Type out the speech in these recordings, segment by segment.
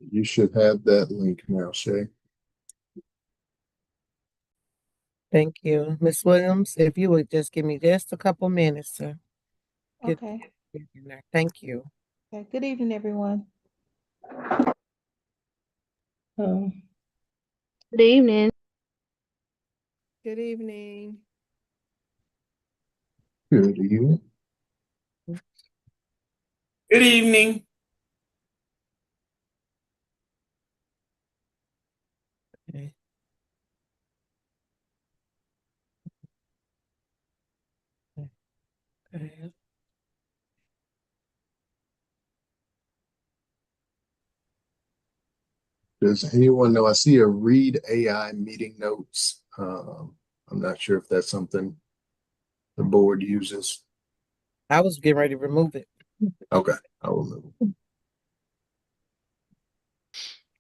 You should have that link now, Shay. Thank you. Ms. Williams, if you would just give me just a couple minutes to get Okay. in there. Thank you. Okay. Good evening, everyone. Um, Good evening. Good evening. Good evening. Good evening. Okay. Okay. Does anyone know? I see a read AI meeting notes. I'm not sure if that's something the board uses. I was getting ready to remove it. Okay, I will move.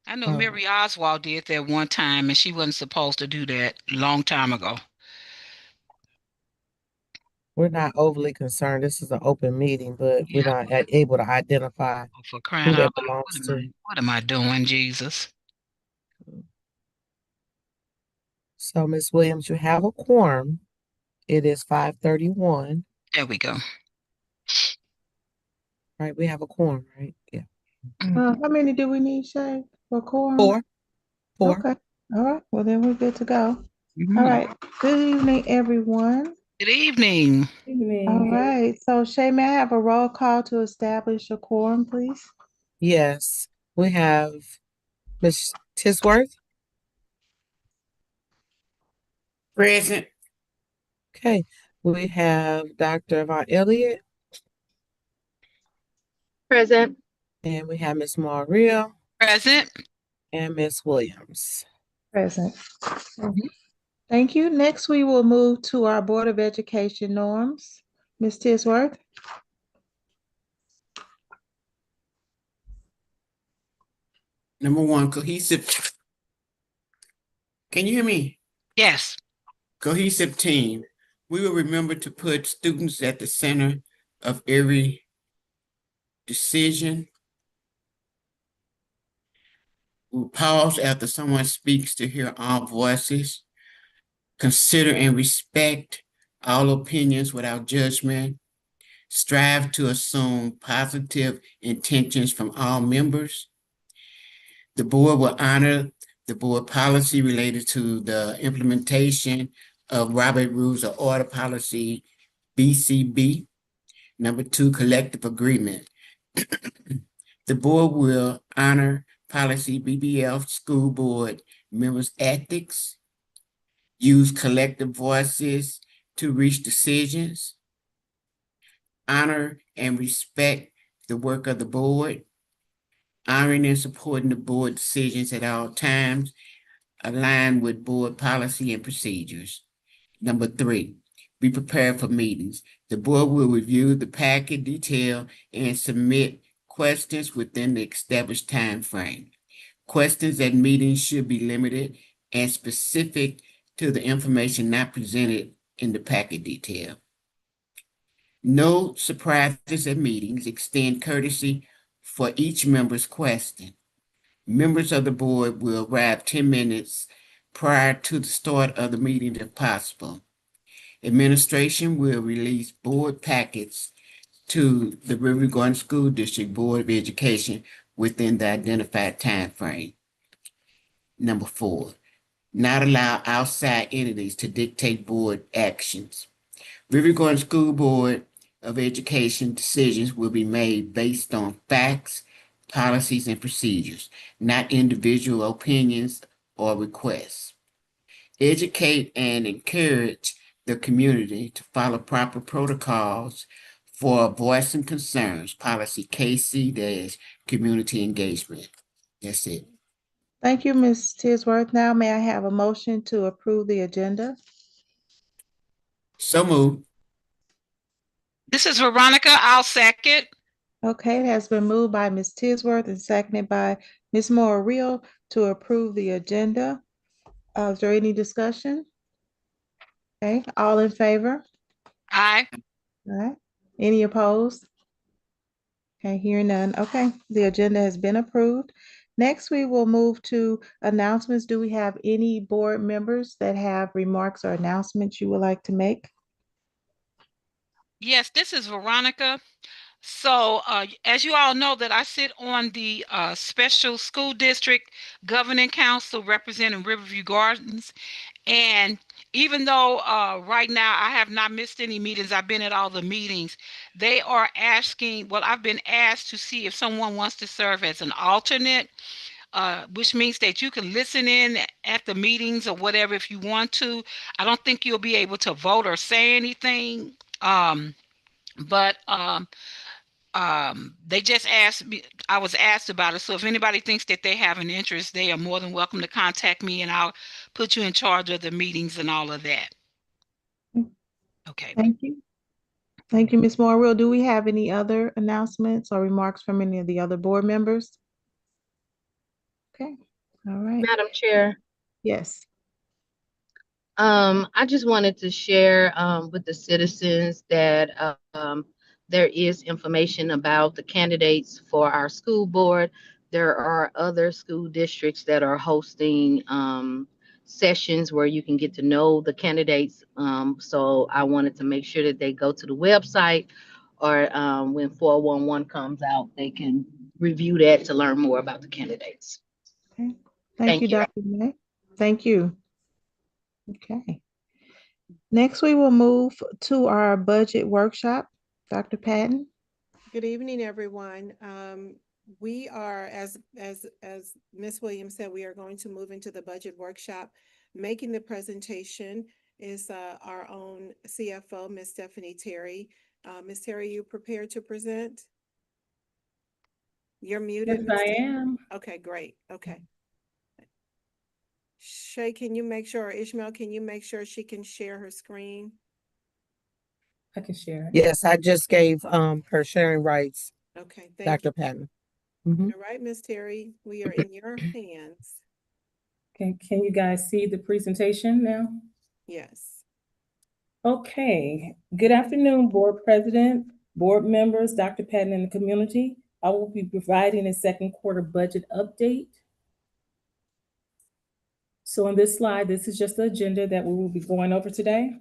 I know Mary Oswald did that one time, and she wasn't supposed to do that a long time ago. We're not overly concerned. This is an open meeting, but we're Yeah, not able to identify for who crying that out loud. belongs to. What am I doing, Jesus? So, Ms. Williams, you have a quorum. It is 5:31. There we go. Right? We have a quorum, right? Yeah. how many do we need, Shay, for quorum? Four. Okay. All right. Well, then we're good to go. Mhm. All right. Good evening, everyone. Good evening. All right. So, Shay, may I have a roll call to establish a quorum, please? Yes. We have Ms. Tisworth. Present. Okay. We have Dr. Von Elliott, Present. and we have Ms. Maria Present. and Ms. Williams. Present. Thank you. Next, we will move to our Board of Education norms. Ms. Tisworth. Number one, cohesive. Can you hear me? Yes. Cohesive team. We will remember to put students at the center of every decision. We'll pause after someone speaks to hear all voices. Consider and respect all opinions without judgment. Strive to assume positive intentions from all members. The board will honor the board policy related to the implementation of Robert Rules of Order Policy BCB. Number two, collective agreement. The board will honor policy BBF school board members' ethics, use collective voices to reach decisions, honor and respect the work of the board, honoring and supporting the board decisions at all times, align with board policy and procedures. Number three, be prepared for meetings. The board will review the packet detail and submit questions within the established time frame. Questions at meetings should be limited and specific to the information not presented in the packet detail. No surprises at meetings. Extend courtesy for each member's question. Members of the board will arrive 10 minutes prior to the start of the meeting if possible. Administration will release board packets to the River Garden School District Board of Education within the identified time frame. Number four, not allow outside entities to dictate board actions. River Garden School Board of Education decisions will be made based on facts, policies, and procedures, not individual opinions or requests. Educate and encourage the community to follow proper protocols for voicing concerns, policy KC-community engagement. That's it. Thank you, Ms. Tisworth. Now, may I have a motion to approve the agenda? So moved. This is Veronica. I'll second. Okay, it has been moved by Ms. Tisworth and seconded by Ms. Moore to approve the agenda. Is there any discussion? Okay, all in favor? Aye. All right. Any opposed? Okay, hearing none. Okay, the agenda has been approved. Next, we will move to announcements. Do we have any board members that have remarks or announcements you would like to make? Yes, this is Veronica. So, as you all know, that I sit on the Special School District Governing Council representing Riverview Gardens. And even though right now I have not missed any meetings, I've been at all the meetings, they are asking, well, I've been asked to see if someone wants to serve as an alternate, which means that you can listen in at the meetings or whatever if you want to. I don't think you'll be able to vote or say anything. But they just asked me, I was asked about it. So if anybody thinks that they have an interest, they are more than welcome to contact me and I'll put you in charge of the meetings and all of that. Okay. Thank you. Thank you, Ms. Morrill. Do we have any other announcements or remarks from any of the other board members? Okay, all right. Madam Chair, Yes. I just wanted to share with the citizens that there is information about the candidates for our school board. There are other school districts that are hosting sessions where you can get to know the candidates. So I wanted to make sure that they go to the website, or when 411 comes out, they can review that to learn more about the candidates. Okay. Thank Thank you, you. Dr. May. Thank you. Okay. Next, we will move to our budget workshop. Dr. Patton. Good evening, everyone. We are, as Ms. Williams said, we are going to move into the budget workshop. Making the presentation is our own CFO, Ms. Stephanie Terry. Ms. Terry, you prepared to present? You're muted. Yes, Ms. I Terry? am. Okay, great. Okay. Shay, can you make sure, or Ishmael, can you make sure she can share her screen? I can share it. Yes, I just gave her sharing rights, Okay, thank you. Dr. Patton. Mhm. All right, Ms. Terry, we are in your hands. Okay, can you guys see the presentation now? Yes. Okay, good afternoon, board president, board members, Dr. Patton, and the community. I will be providing a second quarter budget update. So on this slide, this is just the agenda that we will be going over today.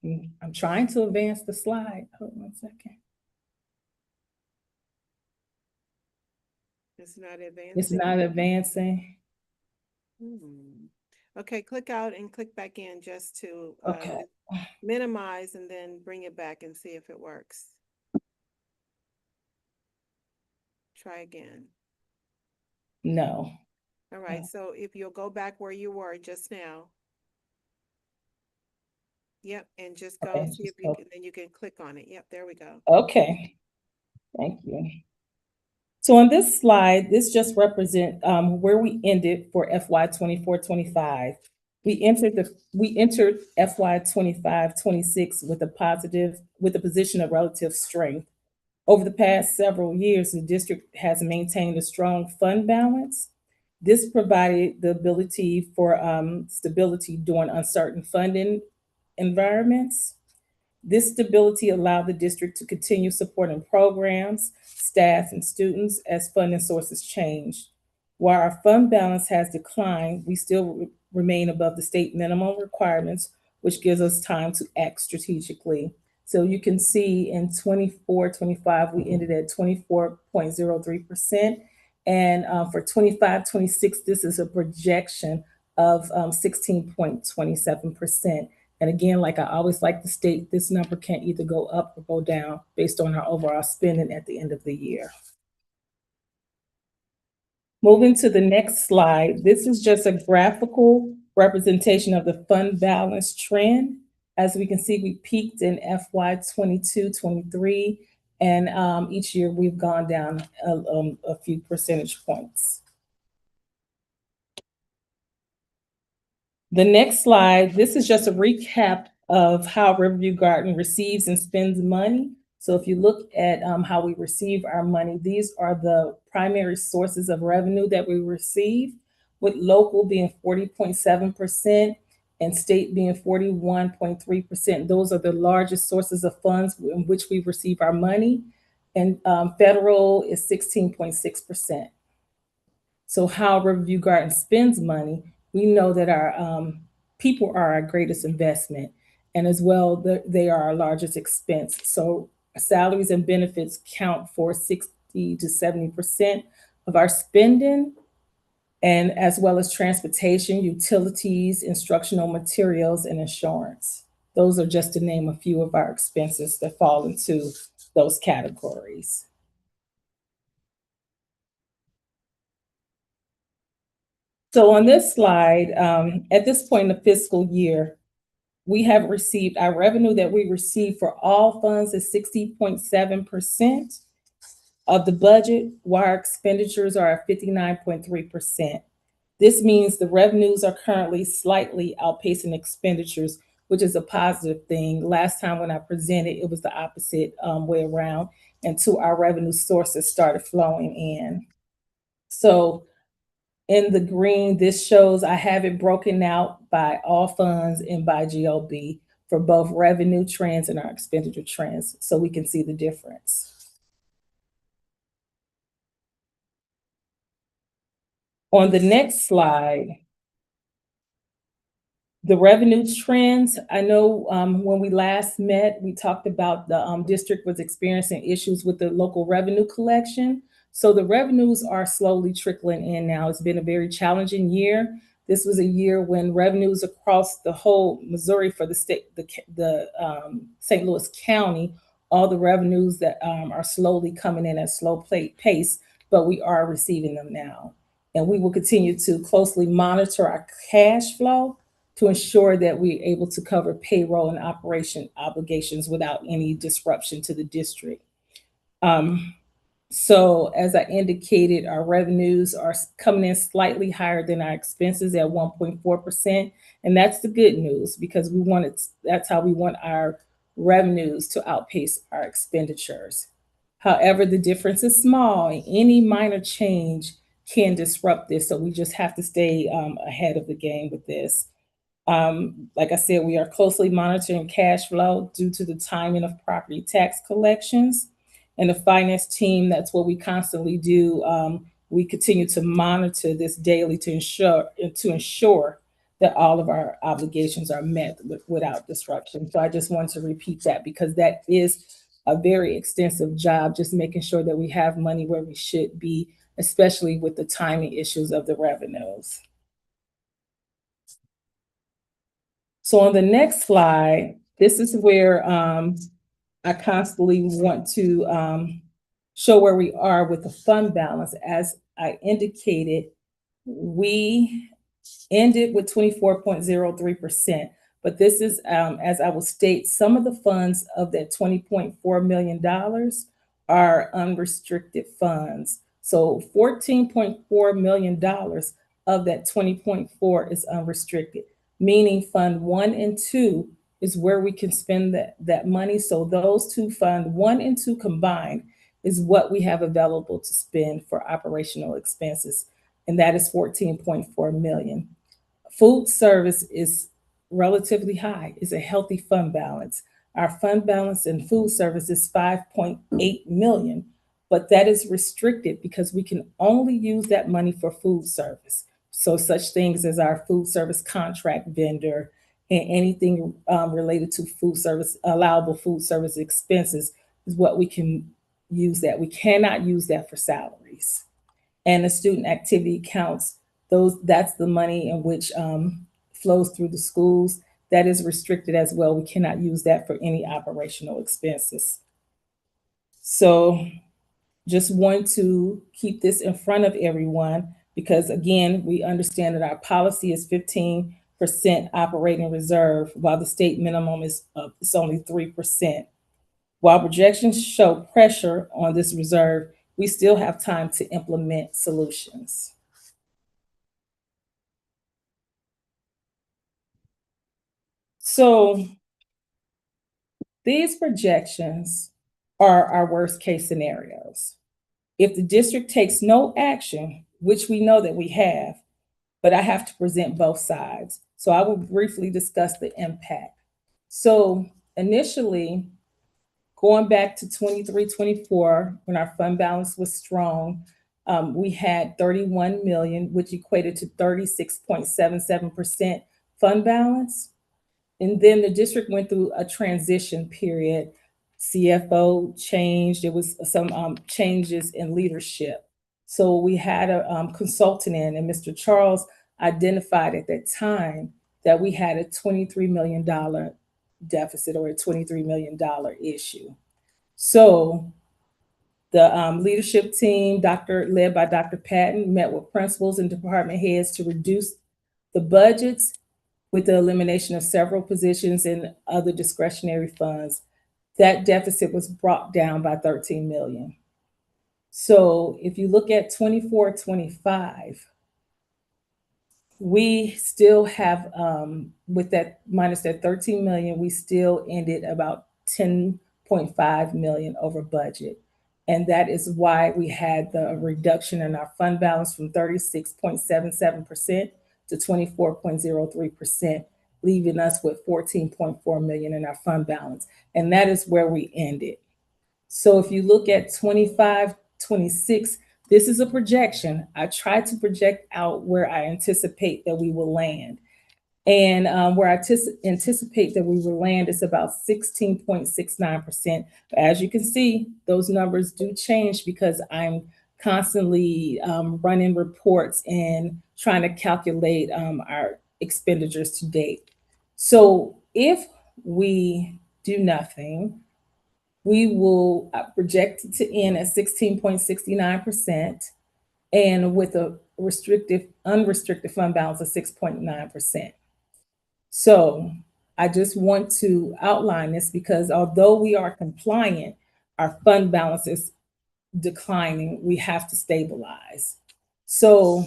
I'm trying to advance the slide. Hold on 1 second. It's not advancing. It's not advancing. Okay, click out and click back in just to Okay. minimize and then bring it back and see if it works. Try again. No. All right, so if you'll go back where you were just now. Yep, and just go Okay, see if you can, then you can click on it. Yep, there we go. Okay, thank you. So on this slide, this just represents where we ended for FY 24-25. We entered FY 25-26 with a position of relative strength. Over the past several years, the district has maintained a strong fund balance. This provided the ability for stability during uncertain funding environments. This stability allowed the district to continue supporting programs, staff, and students as funding sources changed. While our fund balance has declined, we still remain above the state minimum requirements, which gives us time to act strategically. So you can see in 24-25, we ended at 24.03%. And for 25-26, this is a projection of 16.27%. And again, like I always like to state, this number can either go up or go down based on our overall spending at the end of the year. Moving to the next slide, this is just a graphical representation of the fund balance trend. As we can see, we peaked in FY 22-23, and each year we've gone down a few percentage points. The next slide, this is just a recap of how Riverview Garden receives and spends money. So if you look at how we receive our money, these are the primary sources of revenue that we receive, with local being 40.7% and state being 41.3%. Those are the largest sources of funds in which we receive our money. And federal is 16.6%. So how Riverview Garden spends money, we know that our people are our greatest investment, and as well, they are our largest expense. So salaries and benefits count for 60 to 70% of our spending, and as well as transportation, utilities, instructional materials, and insurance. Those are just to name a few of our expenses that fall into those categories. So on this slide, at this point in the fiscal year, we have received our revenue that we receive for all funds is 60.7% of the budget, while our expenditures are at 59.3%. This means the revenues are currently slightly outpacing expenditures, which is a positive thing. Last time when I presented, it was the opposite way around, until our revenue sources started flowing in. So in the green, this shows I have it broken out by all funds and by GOB for both revenue trends and our expenditure trends, so we can see the difference. On the next slide, the revenue trends, I know when we last met, we talked about the district was experiencing issues with the local revenue collection. So the revenues are slowly trickling in now. It's been a very challenging year. This was a year when revenues across the whole Missouri for the state, the St. Louis County, all the revenues that are slowly coming in at slow pace, but we are receiving them now. And we will continue to closely monitor our cash flow to ensure that we're able to cover payroll and operation obligations without any disruption to the district. So as I indicated, our revenues are coming in slightly higher than our expenses at 1.4%. And that's the good news, because that's how we want our revenues to outpace our expenditures. However, the difference is small, and any minor change can disrupt this. So we just have to stay ahead of the game with this. Like I said, we are closely monitoring cash flow due to the timing of property tax collections. And the finance team, that's what we constantly do. We continue to monitor this daily to ensure that all of our obligations are met without disruption. So I just want to repeat that, because that is a very extensive job, just making sure that we have money where we should be, especially with the timing issues of the revenues. So on the next slide, this is where I constantly want to show where we are with the fund balance. As I indicated, we ended with 24.03%, but this is, as I will state, some of the funds of that $20.4 million are unrestricted funds. So $14.4 million of that 20.4 is unrestricted, meaning Fund 1 and 2 is where we can spend that money. So those two, Fund 1 and 2 combined, is what we have available to spend for operational expenses, and that is $14.4 million. Food service is relatively high, is a healthy fund balance. Our fund balance in food service is $5.8 million, but that is restricted because we can only use that money for food service. So such things as our food service contract vendor and anything related to food service, allowable food service expenses is what we can use that. We cannot use that for salaries. And the student activity accounts, that's the money in which flows through the schools. That is restricted as well. We cannot use that for any operational expenses. So just want to keep this in front of everyone, because again, we understand that our policy is 15% operating reserve, while the state minimum is only 3%. While projections show pressure on this reserve, we still have time to implement solutions. So these projections are our worst case scenarios. If the district takes no action, which we know that we have, but I have to present both sides. So I will briefly discuss the impact. So initially, going back to 23-24, when our fund balance was strong, we had 31 million, which equated to 36.77% fund balance. And then the district went through a transition period. CFO changed. There was some changes in leadership. So we had a consultant in, and Mr. Charles identified at that time that we had a $23 million deficit or a $23 million issue. So the leadership team, led by Dr. Patton, met with principals and department heads to reduce the budgets with the elimination of several positions and other discretionary funds. That deficit was brought down by 13 million. So if you look at 24-25, we still have, with that minus that 13 million, we still ended about 10.5 million over budget. And that is why we had the reduction in our fund balance from 36.77% to 24.03%, leaving us with 14.4 million in our fund balance. And that is where we ended. So if you look at 25-26, this is a projection. I tried to project out where I anticipate that we will land. And where I anticipate that we will land is about 16.69%. As you can see, those numbers do change because I'm constantly running reports and trying to calculate our expenditures to date. So if we do nothing, we will project it to end at 16.69% and with a unrestricted fund balance of 6.9%. So I just want to outline this because although we are compliant, our fund balance is declining. We have to stabilize. So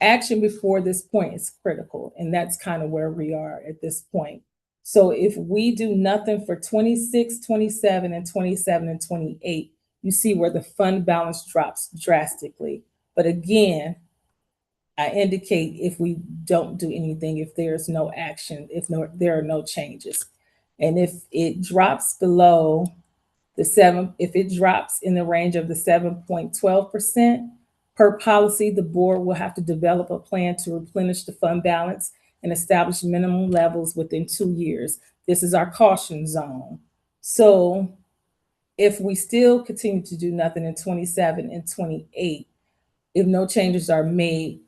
action before this point is critical, and that's kind of where we are at this point. So if we do nothing for 26, 27, and 27 and 28, you see where the fund balance drops drastically. But again, I indicate if we don't do anything, if there's no action, there are no changes. And if it drops below if it drops in the range of the 7.12%, per policy, the board will have to develop a plan to replenish the fund balance and establish minimum levels within 2 years. This is our caution zone. So if we still continue to do nothing in 27 and 28, if no changes are made,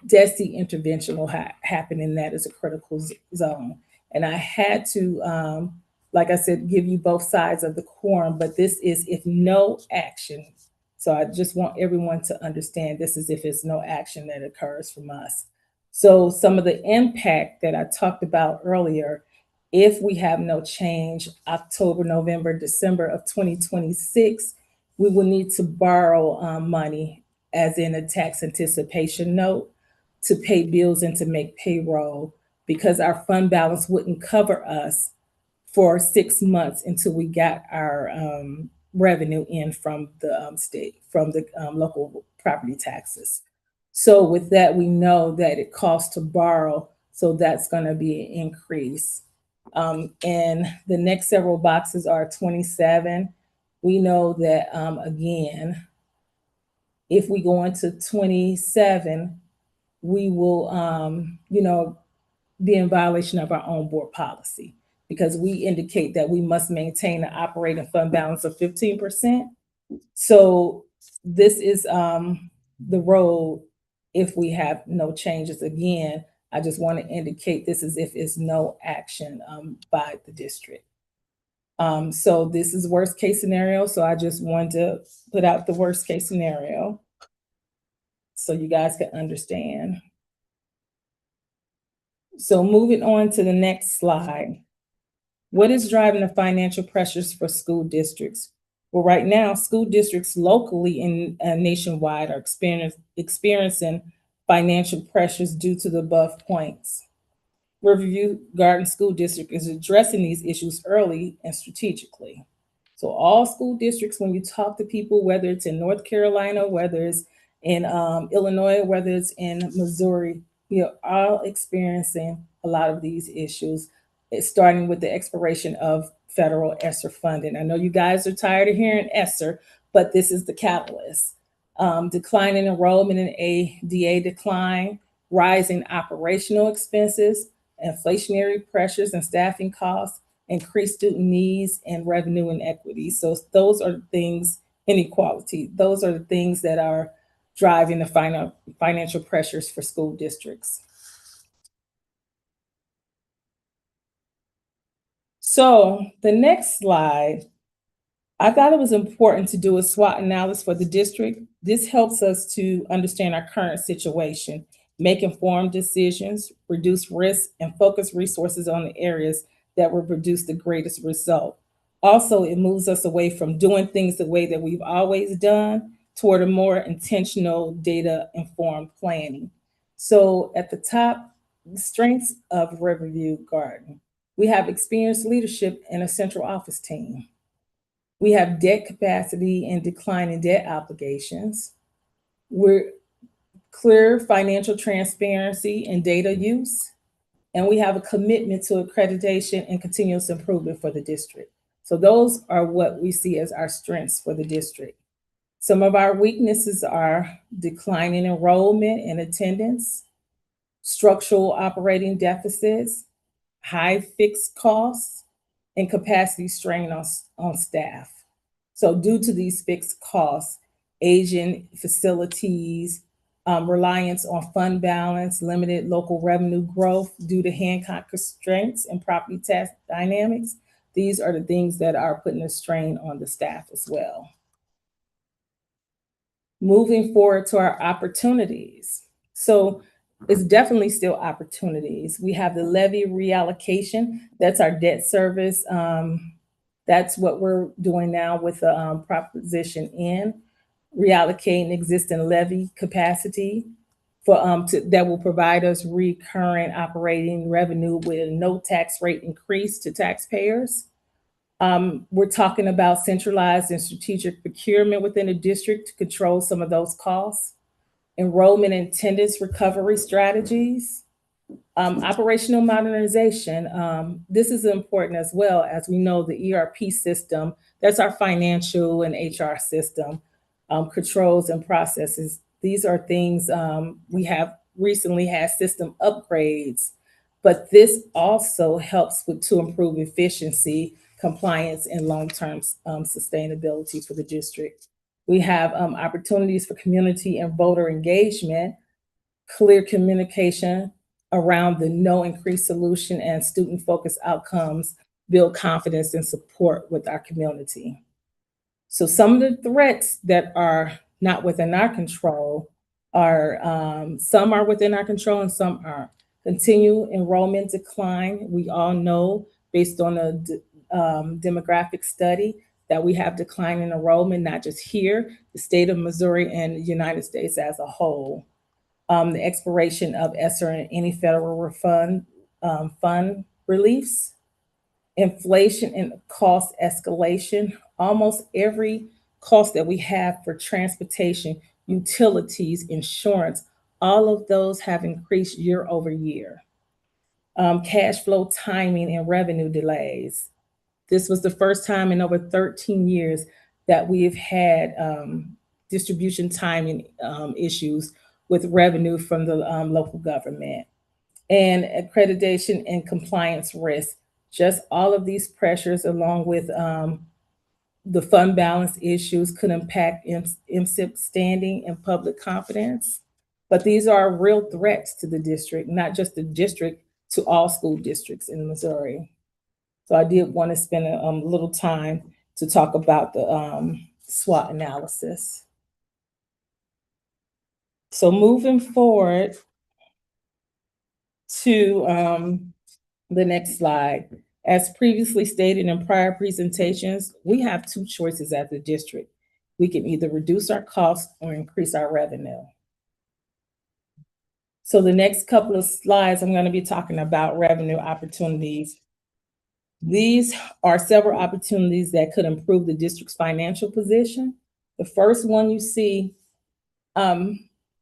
DESI intervention will happen, and that is a critical zone. And I had to, like I said, give you both sides of the coin, but this is if no action. So I just want everyone to understand this is if it's no action that occurs from us. So some of the impact that I talked about earlier, if we have no change, October, November, December of 2026, we will need to borrow money, as in a tax anticipation note, to pay bills and to make payroll, because our fund balance wouldn't cover us for 6 months until we got our revenue in from the state, from the local property taxes. So with that, we know that it costs to borrow, so that's going to be an increase. And the next several boxes are 27. We know that, again, if we go into 27, we will, be in violation of our own board policy because we indicate that we must maintain an operating fund balance of 15%. So this is the road if we have no changes. Again, I just want to indicate this is if it's no action by the district. So this is worst case scenario. So I just wanted to put out the worst case scenario so you guys can understand. So moving on to the next slide. What is driving the financial pressures for school districts? Well, right now, school districts locally and nationwide are experiencing financial pressures due to the above points. Riverview Garden School District is addressing these issues early and strategically. So all school districts, when you talk to people, whether it's in North Carolina, whether it's in Illinois, whether it's in Missouri, We are all experiencing a lot of these issues, starting with the expiration of federal ESSER funding. I know you guys are tired of hearing ESSER, but this is the catalyst. Declining enrollment in ADA decline, rising operational expenses, inflationary pressures and staffing costs, increased student needs, and revenue inequity. So those are things, inequality, those are the things that are driving the financial pressures for school districts. So the next slide, I thought it was important to do a SWOT analysis for the district. This helps us to understand our current situation, make informed decisions, reduce risk, and focus resources on the areas that will produce the greatest result. Also, it moves us away from doing things the way that we've always done toward a more intentional, data-informed planning. So at the top, the strengths of Riverview Garden. We have experienced leadership and a central office team. We have debt capacity and declining debt obligations. We're clear financial transparency and data use. And we have a commitment to accreditation and continuous improvement for the district. So those are what we see as our strengths for the district. Some of our weaknesses are declining enrollment and attendance, structural operating deficits, high fixed costs, and capacity strain on staff. So due to these fixed costs, aging facilities, reliance on fund balance, limited local revenue growth due to Hancock constraints and property tax dynamics, these are the things that are putting a strain on the staff as well. Moving forward to our opportunities. So it's definitely still opportunities. We have the levy reallocation. That's our debt service. That's what we're doing now with the Proposition N, reallocating existing levy capacity for that will provide us recurrent operating revenue with no tax rate increase to taxpayers. We're talking about centralized and strategic procurement within the district to control some of those costs, enrollment and attendance recovery strategies, operational modernization. This is important as well. As we know, the ERP system, that's our financial and HR system, controls and processes. These are things we have recently had system upgrades, but this also helps to improve efficiency, compliance, and long-term sustainability for the district. We have opportunities for community and voter engagement, clear communication around the no increase solution, and student-focused outcomes build confidence and support with our community. So some of the threats that are not within our control are, some are within our control and some aren't. Continued enrollment decline. We all know, based on a demographic study, that we have declining enrollment, not just here, the state of Missouri and the United States as a whole. The expiration of ESSER and any federal fund reliefs, inflation and cost escalation. Almost every cost that we have for transportation, utilities, insurance, all of those have increased year over year. Cash flow timing and revenue delays. This was the first time in over 13 years that we've had distribution timing issues with revenue from the local government. And accreditation and compliance risk. Just all of these pressures, along with the fund balance issues, could impact MSIP standing and public confidence. But these are real threats to the district, not just the district, to all school districts in Missouri. So I did want to spend a little time to talk about the SWOT analysis. So moving forward to the next slide. As previously stated in prior presentations, we have two choices as a district. We can either reduce our costs or increase our revenue. So the next couple of slides, I'm going to be talking about revenue opportunities. These are several opportunities that could improve the district's financial position. The first one you see,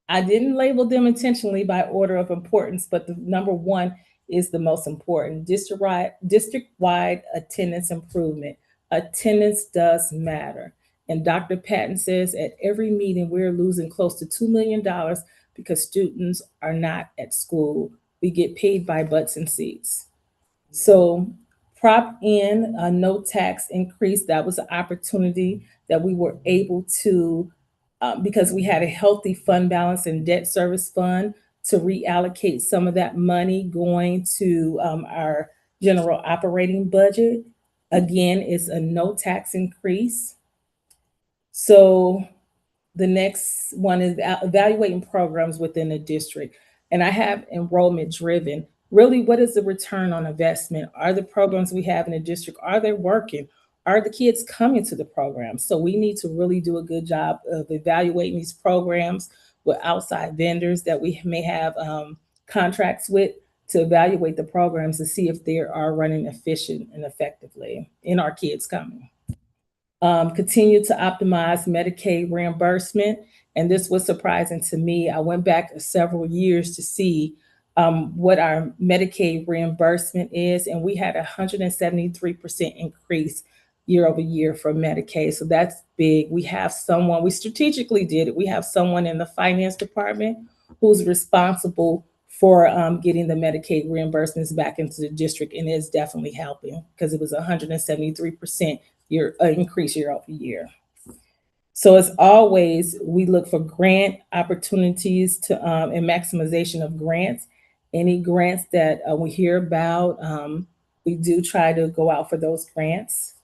I didn't label them intentionally by order of importance, but the number one is the most important. District-wide attendance improvement. Attendance does matter. And Dr. Patton says at every meeting, we're losing close to $2 million because students are not at school. We get paid by butts and seats. So Prop N, a no tax increase, that was an opportunity that we were able to, because we had a healthy fund balance and debt service fund, to reallocate some of that money going to our general operating budget. Again, it's a no tax increase. So the next one is evaluating programs within the district. And I have enrollment driven. Really, what is the return on investment? Are the programs we have in the district, are they working? Are the kids coming to the program? So we need to really do a good job of evaluating these programs with outside vendors that we may have contracts with, to evaluate the programs to see if they are running efficient and effectively in our kids coming. Continue to optimize Medicaid reimbursement. And this was surprising to me. I went back several years to see what our Medicaid reimbursement is, and we had a 173% increase year over year for Medicaid. So that's big. We have someone, we strategically did it. We have someone in the finance department who's responsible for getting the Medicaid reimbursements back into the district, and it's definitely helping because it was 173% increase year over year. So as always, we look for grant opportunities to and maximization of grants. Any grants that we hear about, we do try to go out for those grants.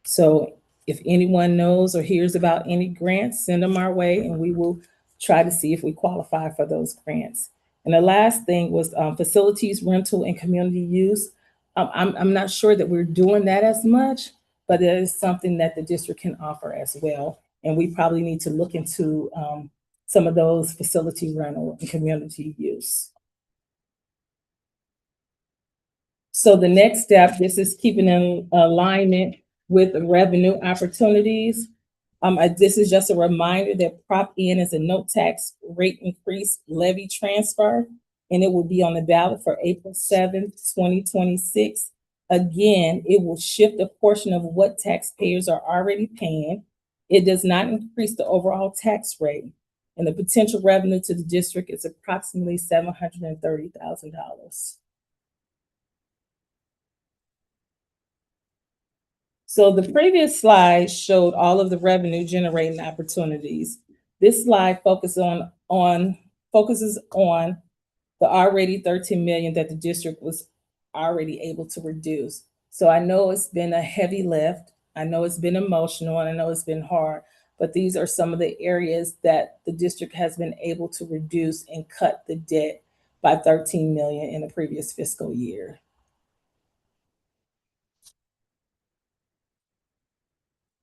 So if anyone knows or hears about any grants, send them our way, and we will try to see if we qualify for those grants. And the last thing was facilities rental and community use. I'm not sure that we're doing that as much, but it is something that the district can offer as well. And we probably need to look into some of those facility rental and community use. So the next step, this is keeping in alignment with the revenue opportunities. This is just a reminder that Prop N is a no tax rate increase levy transfer, and it will be on the ballot for April 7th, 2026. Again, it will shift a portion of what taxpayers are already paying. It does not increase the overall tax rate, and the potential revenue to the district is approximately $730,000. So the previous slide showed all of the revenue generating opportunities. This slide focuses on the already 13 million that the district was already able to reduce. So I know it's been a heavy lift. I know it's been emotional, and I know it's been hard, but these are some of the areas that the district has been able to reduce and cut the debt by 13 million in the previous fiscal year.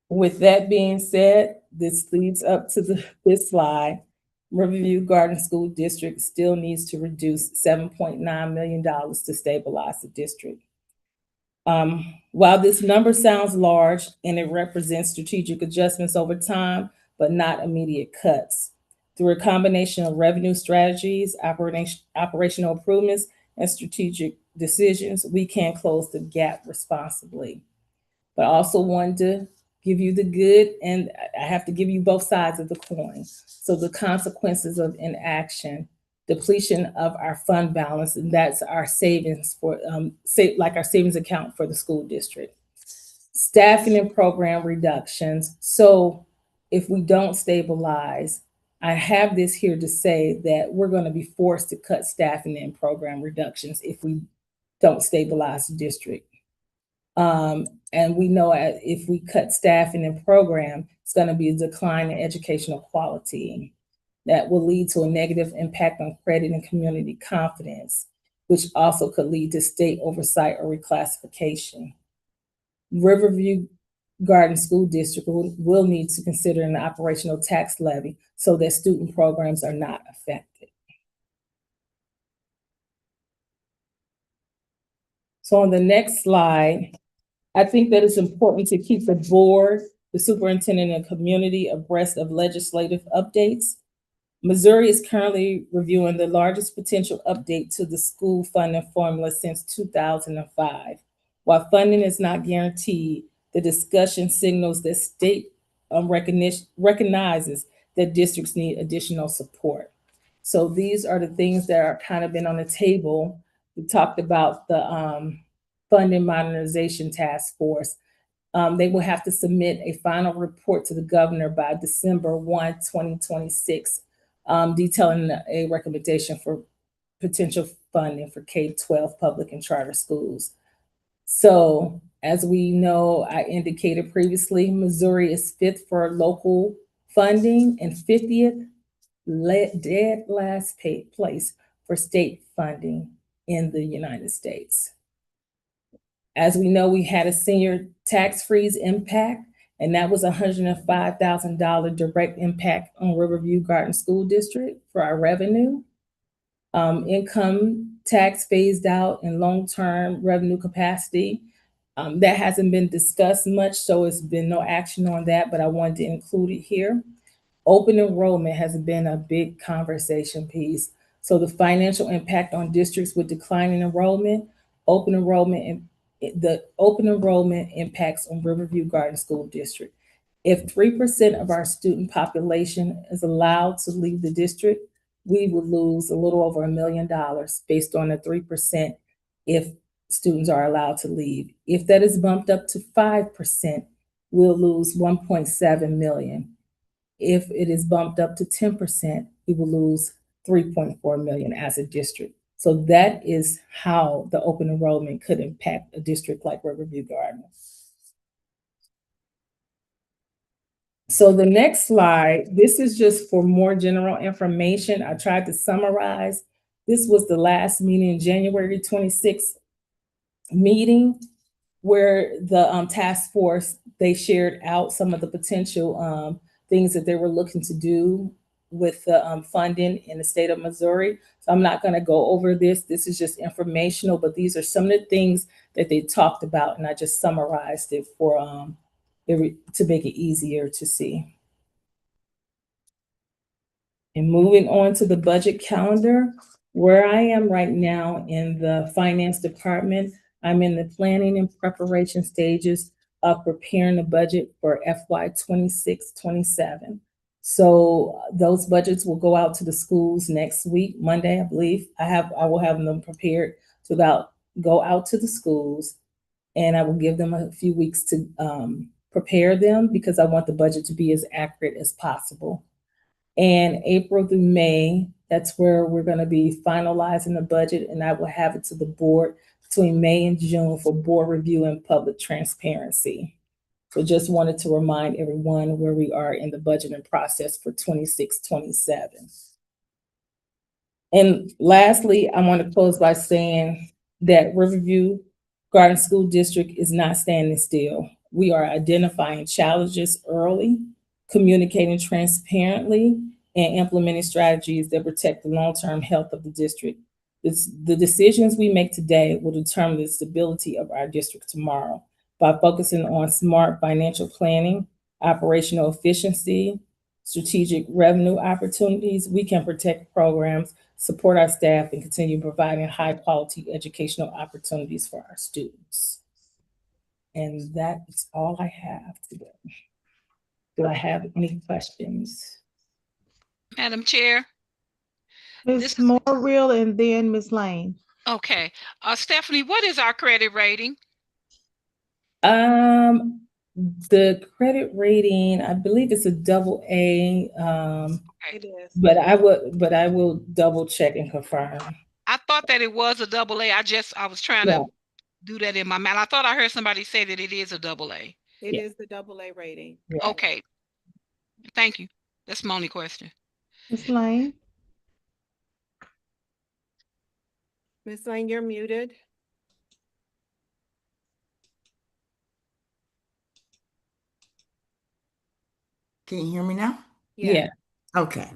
With that being said, this leads up to this slide. Riverview Garden School District still needs to reduce $7.9 million to stabilize the district. While this number sounds large and it represents strategic adjustments over time, but not immediate cuts, through a combination of revenue strategies, operational improvements, and strategic decisions, we can close the gap responsibly. But I also wanted to give you the good, and I have to give you both sides of the coin. So the consequences of inaction, depletion of our fund balance, and that's our savings for, like our savings account for the school district. Staffing and program reductions. So if we don't stabilize, I have this here to say that we're going to be forced to cut staffing and program reductions if we don't stabilize the district. And we know if we cut staffing and program, it's going to be a decline in educational quality that will lead to a negative impact on credit and community confidence, which also could lead to state oversight or reclassification. Riverview Garden School District will need to consider an operational tax levy so that student programs are not affected. So on the next slide, I think that it's important to keep the board, the superintendent, and community abreast of legislative updates. Missouri is currently reviewing the largest potential update to the school funding formula since 2005. While funding is not guaranteed, the discussion signals that state recognizes that districts need additional support. So these are the things that are kind of been on the table. We talked about the funding modernization task force. They will have to submit a final report to the governor by December 1, 2026, detailing a recommendation for potential funding for K-12 public and charter schools. So, as we know, I indicated previously, Missouri is fifth for local funding and 50th dead last place for state funding in the United States. As we know, we had a senior tax freeze impact, and that was $105,000 direct impact on Riverview Garden School District for our revenue. Income tax phased out and long-term revenue capacity. That hasn't been discussed much, so it's been no action on that, but I wanted to include it here. Open enrollment has been a big conversation piece. So the financial impact on districts with declining enrollment, open enrollment, and the open enrollment impacts on Riverview Garden School District. If 3% of our student population is allowed to leave the district, we would lose a little over $1 million based on the 3% if students are allowed to leave. If that is bumped up to 5%, we'll lose 1.7 million. If it is bumped up to 10%, we will lose 3.4 million as a district. So that is how the open enrollment could impact a district like Riverview Garden. So the next slide, this is just for more general information. I tried to summarize. This was the last meeting, January 26th meeting, where the task force, they shared out some of the potential things that they were looking to do with the funding in the state of Missouri. So I'm not going to go over this. This is just informational, but these are some of the things that they talked about, and I just summarized it for to make it easier to see. And moving on to the budget calendar, where I am right now in the finance department, I'm in the planning and preparation stages of preparing the budget for FY 26-27. So those budgets will go out to the schools next week, Monday, I believe. I will have them prepared to go out to the schools, and I will give them a few weeks to prepare them because I want the budget to be as accurate as possible. And April through May, that's where we're going to be finalizing the budget, and I will have it to the board between May and June for board review and public transparency. So just wanted to remind everyone where we are in the budgeting process for 26-27. And lastly, I want to close by saying that Riverview Garden School District is not standing still. We are identifying challenges early, communicating transparently, and implementing strategies that protect the long-term health of the district. The decisions we make today will determine the stability of our district tomorrow. By focusing on smart financial planning, operational efficiency, strategic revenue opportunities, we can protect programs, support our staff, and continue providing high-quality educational opportunities for our students. And that is all I have today. Do I have any questions? Madam Chair? Ms. Moore and then Ms. Lane. Okay. Stephanie, what is our credit rating? The credit rating, I believe it's a AA. It is. But I will double check and confirm. I thought that it was a AA. I was trying to do that in my mind. I thought I heard somebody say that it is a AA. It is the AA rating. Yeah. Okay. Thank you. That's my only question. Ms. Lane? Ms. Lane, you're muted. Can you hear me now? Yeah. Okay.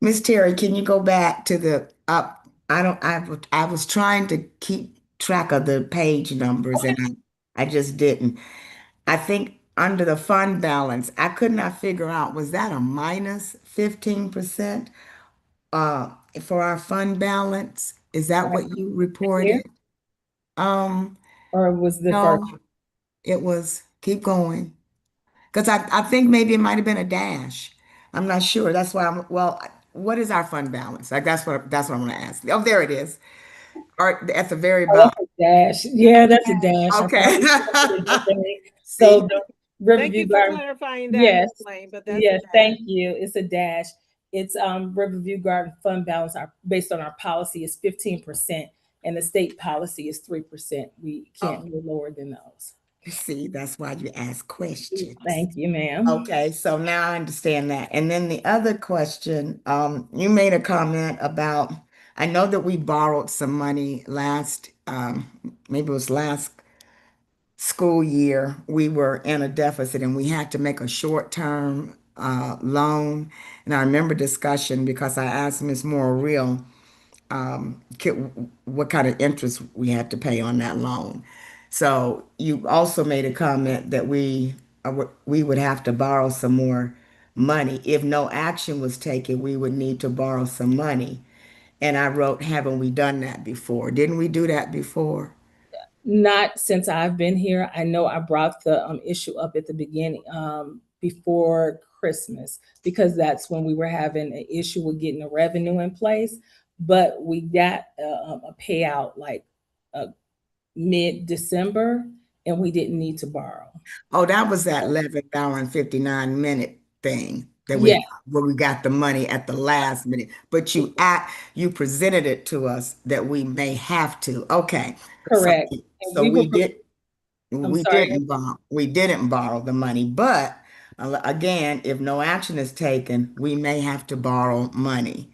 Ms. Terry, can you go back to the up? I was trying to keep track of the page numbers and I just didn't. I think under the fund balance, I could not figure out, was that a minus 15% for our fund balance. Is that what you reported? Here, Um, or was the first? no, it was, keep going. Because I think maybe it might have been a dash. I'm not sure. That's why well, what is our fund balance? Like that's what I'm gonna ask. Oh, there it is. Or at the very Oh, bottom. that's a dash. Yeah, that's a dash. I Okay. probably put it differently. So See, the Thank Riverview you for Garden, clarifying that, Ms. yes, Lane, but that's a yes, dash. thank you. It's a dash. It's Riverview Garden fund balance, our based on our policy is 15%, and the state policy is 3%. We can't oh, go lower than those. see, that's why you ask questions. Thank you, ma'am. Okay, so now I understand that. And then the other question, you made a comment about, I know that we borrowed some money last, maybe it was last school year. We were in a deficit and we had to make a short-term loan. And I remember discussion because I asked Ms. Moore Real what kind of interest we had to pay on that loan. So you also made a comment that we would have to borrow some more money. If no action was taken, we would need to borrow some money. And I wrote, haven't we done that before? Didn't we do that before? Not since I've been here. I know I brought the issue up at the beginning, before Christmas, because that's when we were having an issue with getting the revenue in place. But we got a payout like mid-December, and we didn't need to borrow. Oh, that was that 11 hour and 59 minute thing that Yeah, where we got the money at the last minute. But you presented it to us that we may have to. Okay. So correct. And so we were, I'm we sorry. didn't borrow the money, but again, if no action is taken, we may have to borrow money.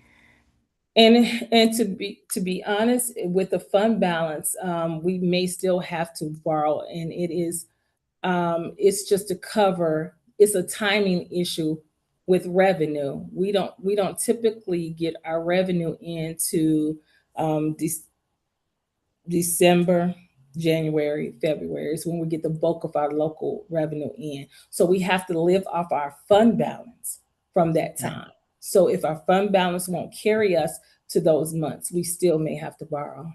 And to be honest, with the fund balance, we may still have to borrow, and it's just to cover. It's a timing issue with revenue. We don't typically get our revenue into December, January, February is when we get the bulk of our local revenue in. So we have to live off our fund balance from that time. So if our fund balance won't carry us to those months, we still may have to borrow.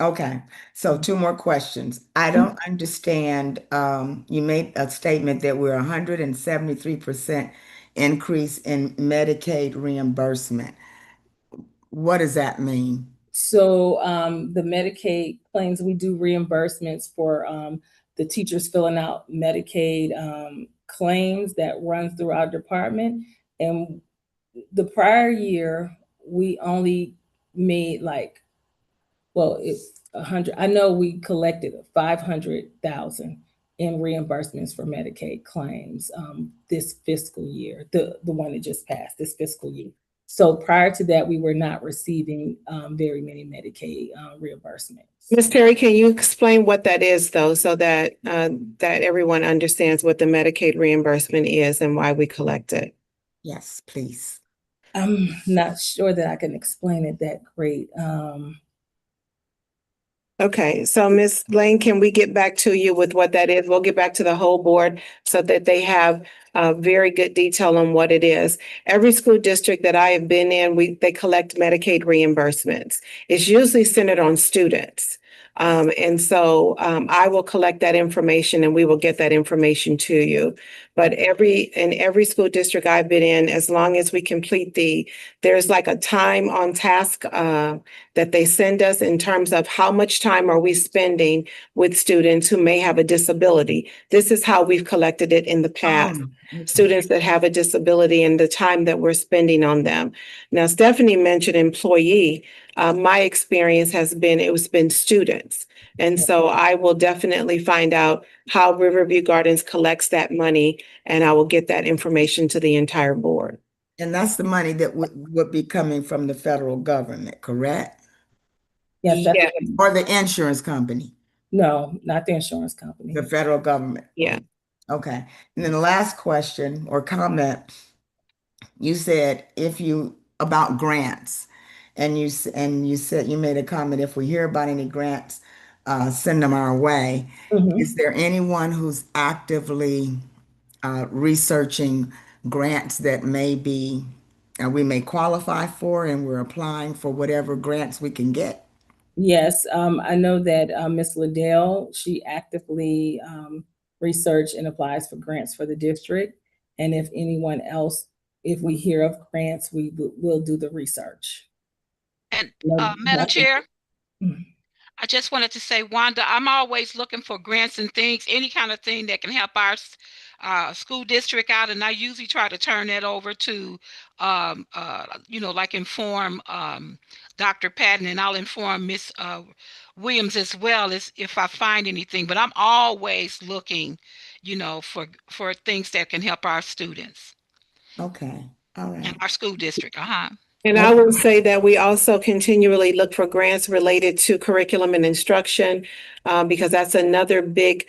Okay, so two more questions. I don't understand, you made a statement that we're 173% increase in Medicaid reimbursement. What does that mean? So the Medicaid claims, we do reimbursements for the teachers filling out Medicaid claims that run through our department. And the prior year, we only made like, well, it's 100. I know we collected 500,000 in reimbursements for Medicaid claims this fiscal year, the one that just passed this fiscal year. So prior to that, we were not receiving very many Medicaid reimbursements. Ms. Terry, can you explain what that is though, so that that everyone understands what the Medicaid reimbursement is and why we collect it? Yes, please. I'm not sure that I can explain it that great. Okay, so Ms. Lane, can we get back to you with what that is? We'll get back to the whole board so that they have very good detail on what it is. Every school district that I have been in, they collect Medicaid reimbursements. It's usually centered on students. And so I will collect that information and we will get that information to you. But in every school district I've been in, as long as we complete there's like a time on task that they send us in terms of how much time are we spending with students who may have a disability. This is how we've collected it in the past. Okay. Students that have a disability and the time that we're spending on them. Now, Stephanie mentioned employee. My experience has been, it's been students. And so I will definitely find out how Riverview Gardens collects that money, and I will get that information to the entire board. And that's the money that would be coming from the federal government, correct? Yes, that's Yeah. Or the insurance company, no, not the insurance company. the federal government. Yeah. Okay. And then the last question or comment, you said about grants, and you said you made a comment, if we hear about any grants, send them our way. Mhm. Is there anyone who's actively researching grants that may be we may qualify for, and we're applying for whatever grants we can get? Yes, I know that Ms. Liddell, she actively research and applies for grants for the district. And if anyone else, if we hear of grants, will do the research. And No, Madam nothing. Chair, I just wanted to say, Wanda, I'm always looking for grants and things, any kind of thing that can help our school district out. And I usually try to turn that over to, like inform Dr. Patton, and I'll inform Miss Williams as well as if I find anything. But I'm always looking, for things that can help our students Okay, all and right. our school district. Uh-huh. And I will say that we also continually look for grants related to curriculum and instruction, because that's another big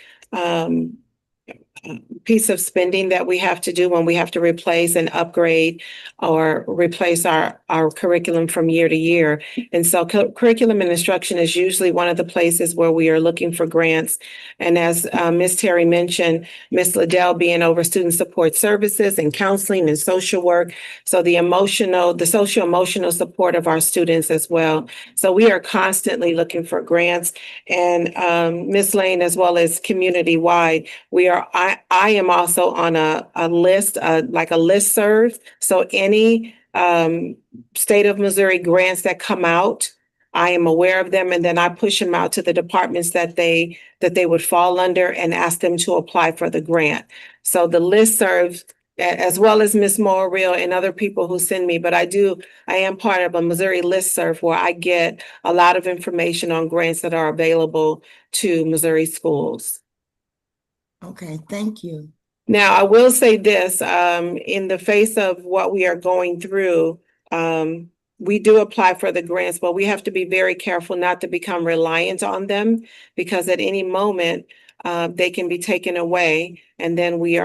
piece of spending that we have to do when we have to replace and upgrade or replace our curriculum from year to year. And so curriculum and instruction is usually one of the places where we are looking for grants. And as Ms. Terry mentioned, Ms. Liddell being over student support services and counseling and social work. So the social emotional support of our students as well. So we are constantly looking for grants. And Ms. Lane, as well as community-wide, I am also on a list, like a listserv. So any state of Missouri grants that come out, I am aware of them, and then I push them out to the departments that they would fall under and ask them to apply for the grant. So the listserv, as well as Ms. Morrill and other people who send me, but I am part of a Missouri listserv where I get a lot of information on grants that are available to Missouri schools. Okay, thank you. Now, I will say this, in the face of what we are going through, we do apply for the grants, but we have to be very careful not to become reliant on them, because at any moment, they can be taken away, and then we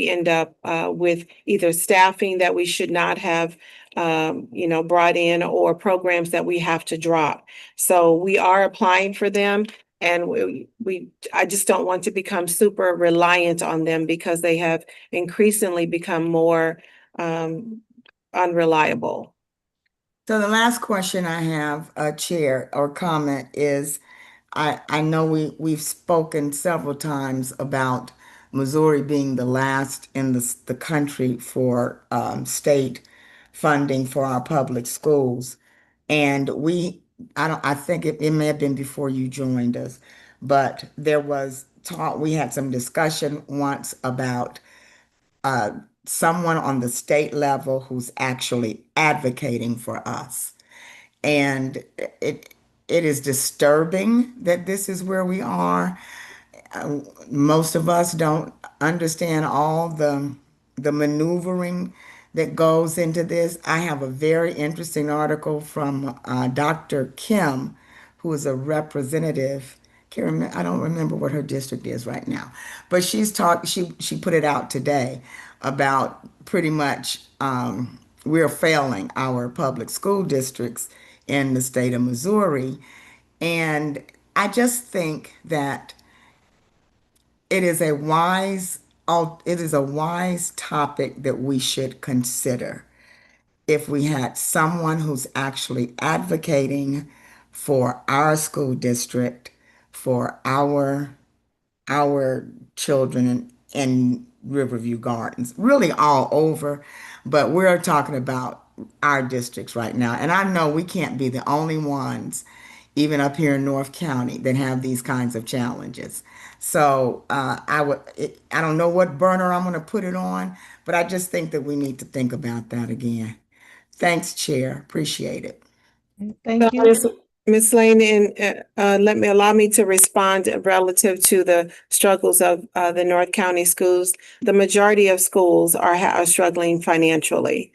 end up with either staffing that we should not have brought in, or programs that we have to drop. So we are applying for them. And I just don't want to become super reliant on them, because they have increasingly become more unreliable. So the last question I have, Chair, or comment is, I know we've spoken several times about Missouri being the last in the country for state funding for our public schools. And I think it may have been before you joined us, but we had some discussion once about someone on the state level who's actually advocating for us. And it it is disturbing that this is where we are. Most of us don't understand all the maneuvering that goes into this. I have a very interesting article from Dr. Kim, who is a representative. I don't remember what her district is right now, but she put it out today about pretty much we're failing our public school districts in the state of Missouri. And I just think that it is a wise topic that we should consider if we had someone who's actually advocating for our school district, for our children in Riverview Gardens, really all over, but we're talking about our districts right now. And I know we can't be the only ones, even up here in North County, that have these kinds of challenges. So I don't know what burner I'm going to put it on, but I just think that we need to think about that again. Thanks, Chair. Appreciate it. Thank you. Ms. Lane, and allow me to respond relative to the struggles of the North County schools. The majority of schools are struggling financially.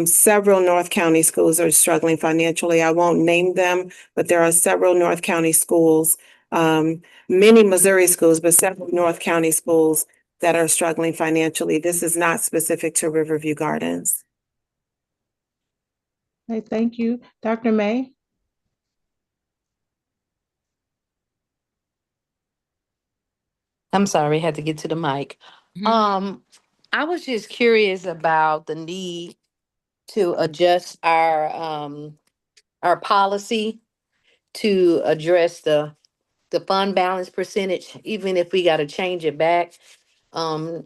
Several North County schools are struggling financially. I won't name them, but there are several North County schools, many Missouri schools, but several North County schools that are struggling financially. This is not specific to Riverview Gardens. Okay, thank you. Dr. May? I'm sorry, had to get to the mic. Mhm. I was just curious about the need to adjust our policy to address the fund balance percentage, even if we gotta change it back,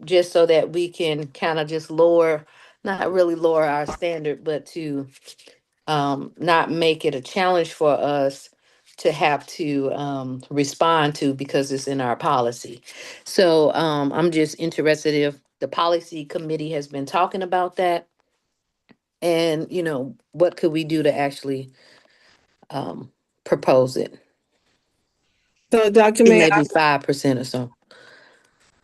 just so that we can kind of just lower, not really lower our standard, but to not make it a challenge for us to have to respond to because it's in our policy. So I'm just interested if the policy committee has been talking about that, and what could we do to actually propose it? So Dr. It May, may be 5% or so.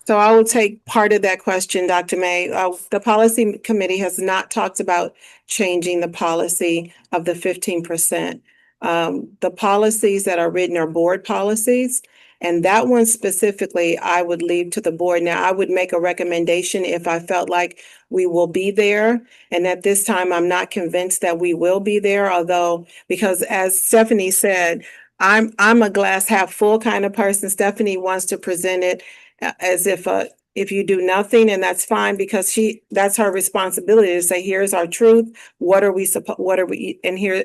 so I will take part of that question, Dr. May. The policy committee has not talked about changing the policy of the 15%. The policies that are written are board policies, and that one specifically, I would leave to the board. Now, I would make a recommendation if I felt like we will be there. And at this time, I'm not convinced that we will be there, although, because as Stephanie said, I'm a glass half full kind of person. Stephanie wants to present it as if you do nothing, and that's fine, because that's her responsibility to say, here's our truth. What are we, and here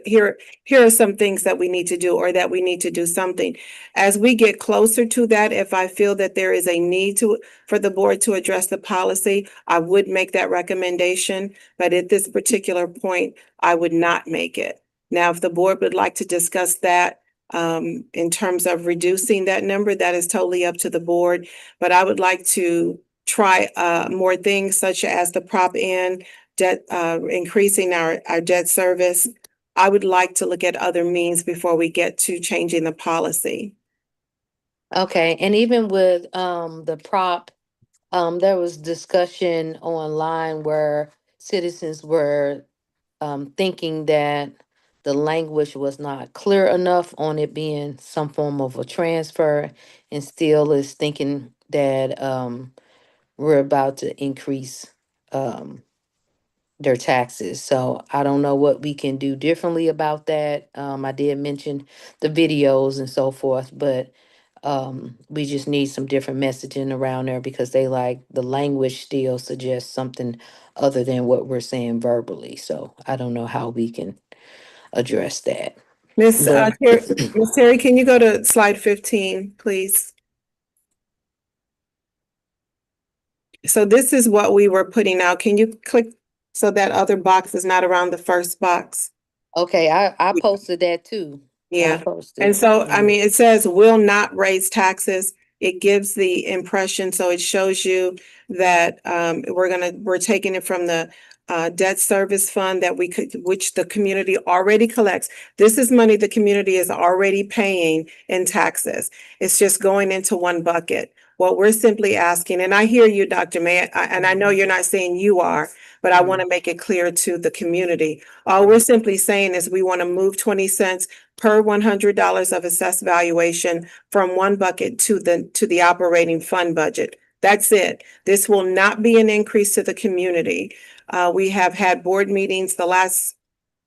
are some things that we need to do, or that we need to do something. As we get closer to that, if I feel that there is a need for the board to address the policy, I would make that recommendation. But at this particular point, I would not make it. Now, if the board would like to discuss that, in terms of reducing that number, that is totally up to the board. But I would like to try more things, such as the Prop N debt, increasing our debt service. I would like to look at other means before we get to changing the policy. Okay, and even with the prop, there was discussion online where citizens were thinking that the language was not clear enough on it being some form of a transfer, and still is thinking that we're about to increase um, their taxes. So I don't know what we can do differently about that. I did mention the videos and so forth, but we just need some different messaging around there, because they like the language still suggests something other than what we're saying verbally. So I don't know how we can address that. Miss But Miss Terry, can you go to slide 15, please? So this is what we were putting out. Can you click so that other box is not around the first box? okay, I posted that too. I Yeah. posted. And so, I mean, it says will not raise taxes. It gives the impression, so it shows you that we're taking it from the debt service fund that which the community already collects. This is money the community is already paying in taxes. It's just going into one bucket. What we're simply asking, and I hear you, Dr. May, and I know you're not saying you are, but I want to make it clear to the community. All we're simply saying is we want to move 20 cents per $100 of assessed valuation from one bucket to the operating fund budget. That's it. This will not be an increase to the community. We have had board meetings, the last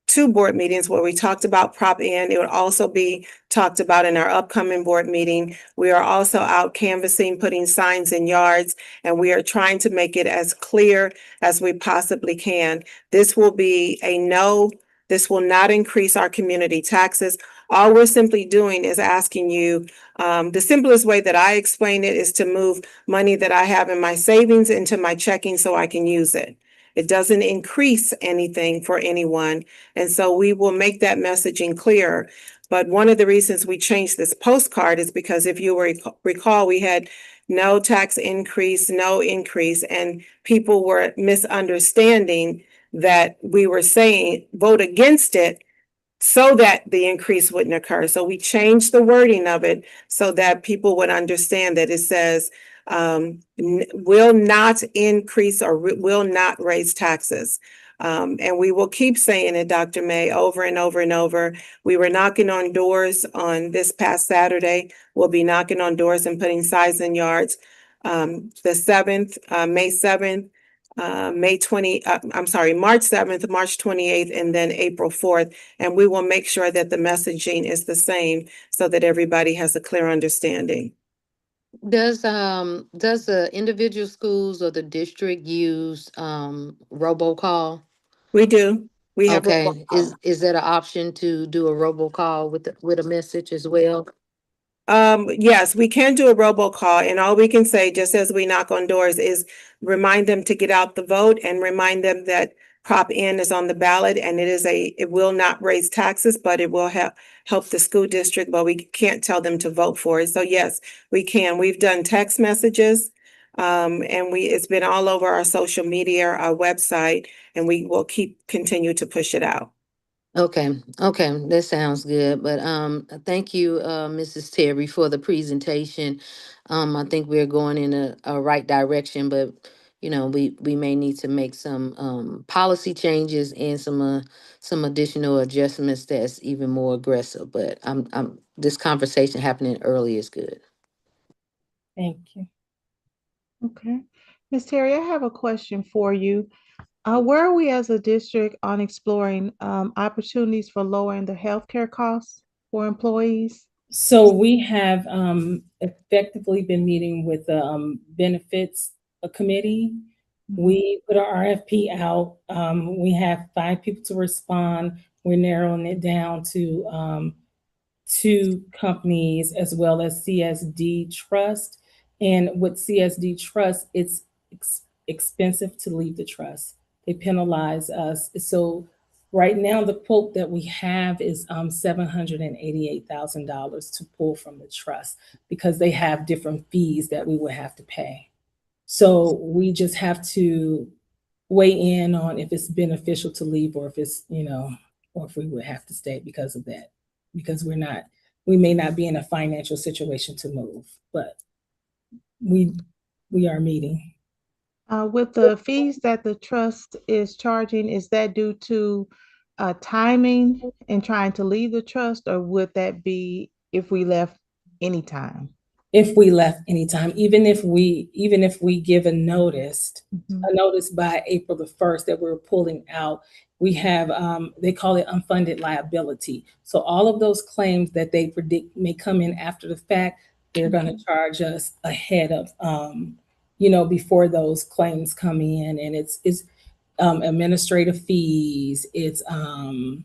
two board meetings, where we talked about Prop N. It would also be talked about in our upcoming board meeting. We are also out canvassing, putting signs in yards, and we are trying to make it as clear as we possibly can. This will be a no. This will not increase our community taxes. All we're simply doing is asking you, the simplest way that I explain it is to move money that I have in my savings into my checking so I can use it. It doesn't increase anything for anyone. And so we will make that messaging clear. But one of the reasons we changed this postcard is because if you recall, we had no tax increase, no increase, and people were misunderstanding that we were saying vote against it so that the increase wouldn't occur. So we changed the wording of it so that people would understand that it says will not increase or will not raise taxes. And we will keep saying it, Dr. May, over and over and over. We were knocking on doors on this past Saturday. We'll be knocking on doors and putting signs in yards. The 7th, May 7th, March 7th, March 28th, and then April 4th. And we will make sure that the messaging is the same so that everybody has a clear understanding. Does the individual schools or the district use robocall? We do. We have. Okay, is that an option to do a robocall with a message as well? Yes, we can do a robocall, and all we can say, just as we knock on doors, is remind them to get out the vote and remind them that Prop N is on the ballot, and it will not raise taxes, but it will help the school district, but we can't tell them to vote for it. So yes, we can. We've done text messages, and it's been all over our social media, our website, and we will continue to push it out. Okay, that sounds good. But thank you, Mrs. Terry, for the presentation. I think we're going in a right direction, but we may need to make some policy changes and some additional adjustments that's even more aggressive. But this conversation happening early is good. Thank you. Okay. Ms. Terry, I have a question for you. Where are we as a district on exploring opportunities for lowering the healthcare costs for employees? So we have effectively been meeting with the benefits committee. We put our RFP out. We have 5 people to respond. We're narrowing it down to 2 companies as well as CSD Trust. And with CSD Trust, it's expensive to leave the trust. They penalize us. So right now, the quote that we have is $788,000 to pull from the trust because they have different fees that we would have to pay. So we just have to weigh in on if it's beneficial to leave or if it's, or if we would have to stay because of that. Because we may not be in a financial situation to move, but we are meeting. With the fees that the trust is charging, is that due to timing and trying to leave the trust, or would that be if we left anytime? If we left anytime, even if we give a notice by April the 1st that we're pulling out, we have they call it unfunded liability. So all of those claims that they predict may come in after the fact, they're going to charge us ahead of before those claims come in, and it's administrative fees, it's all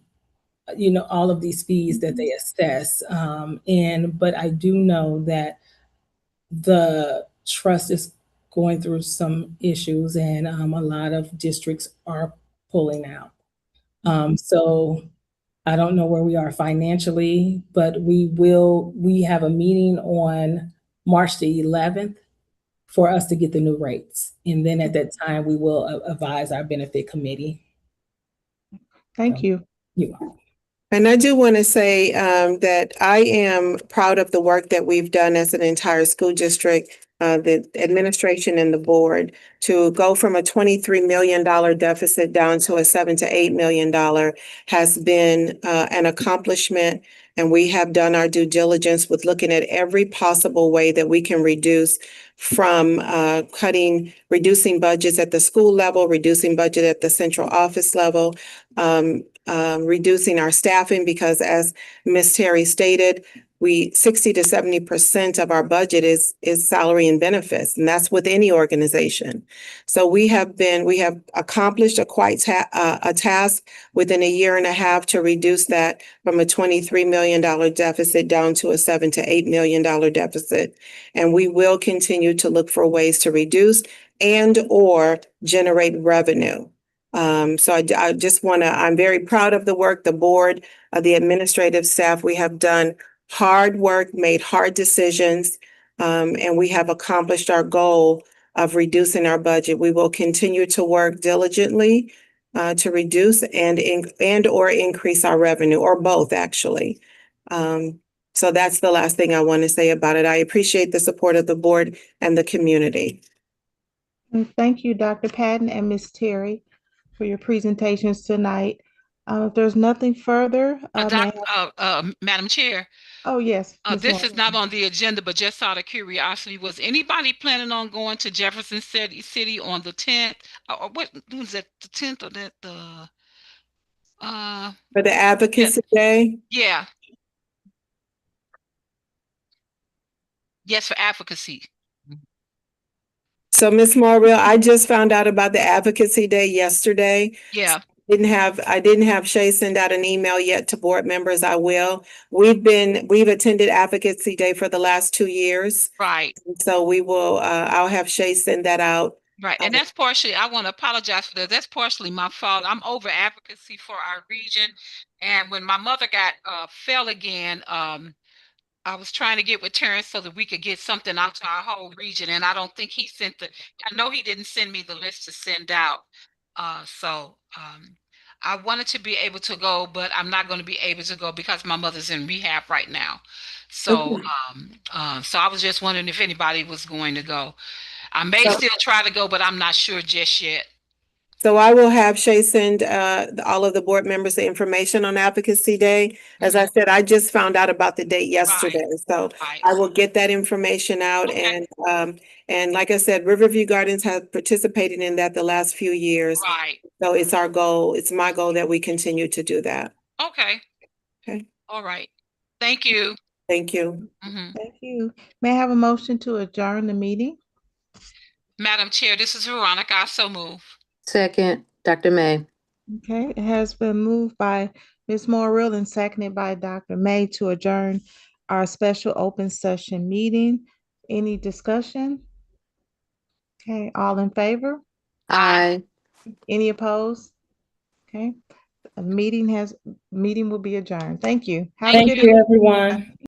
of these fees that they assess, but I do know that the trust is going through some issues, and a lot of districts are pulling out. So I don't know where we are financially, but we have a meeting on March the 11th for us to get the new rates. And then at that time, we will advise our benefit committee. Thank you. You are. And I do want to say that I am proud of the work that we've done as an entire school district, the administration and the board, to go from a $23 million deficit down to a $7 to $8 million has been an accomplishment. And we have done our due diligence with looking at every possible way that we can reduce, from reducing budgets at the school level, reducing budget at the central office level, reducing our staffing, because as Ms. Terry stated, 60 to 70% of our budget is salary and benefits, and that's with any organization. So we have accomplished a task within a year and a half to reduce that from a $23 million deficit down to a $7 to $8 million deficit. And we will continue to look for ways to reduce and or generate revenue. So I just I'm very proud of the work, the board, the administrative staff. We have done hard work, made hard decisions, and we have accomplished our goal of reducing our budget. We will continue to work diligently to reduce and or increase our revenue, or both, actually. So that's the last thing I want to say about it. I appreciate the support of the board and the community. And thank you, Dr. Patton and Ms. Terry, for your presentations tonight. If there's nothing further, Madam Chair, oh, yes. Ms. this is Morgan. not on the agenda, but just out of curiosity, was anybody planning on going to Jefferson City on the 10th? Or what was that, the 10th or the For the Advocacy Day? yeah. Yes, for advocacy. So, Ms. Morrill, I just found out about the Advocacy Day yesterday. Yeah. I didn't have Shay send out an email yet to board members. I will. We've attended Advocacy Day for the last 2 years. Right. So we will, I'll have Shay send that out. Right. And that's partially, I want to apologize for that. That's partially my fault. I'm over advocacy for our region. And when my mother got fell again, I was trying to get with Terrence so that we could get something out to our whole region. And I don't think he sent I know he didn't send me the list to send out. I wanted to be able to go, but I'm not going to be able to go because my mother's in rehab right now. So, so I was just wondering if anybody was going to go. I may still try to go, but I'm not sure just yet. So I will have Shay send all of the board members the information on Advocacy Day. As I said, I just found out about the date yesterday, so Right. I will get that information out. Okay. And like I said, Riverview Gardens has participated in that the last few years. Right. So it's our goal, it's my goal that we continue to do that. Okay. Okay. All right. Thank you. Thank you. Thank you. May I have a motion to adjourn the meeting? Madam Chair, this is Veronica. I so move. Second, Dr. May. Okay, it has been moved by Ms. Morrill and seconded by Dr. May to adjourn our special open session meeting. Any discussion? Okay, all in favor? Aye. Any opposed? Okay, meeting will be adjourned. Thank you. Have a Thank good you, everyone.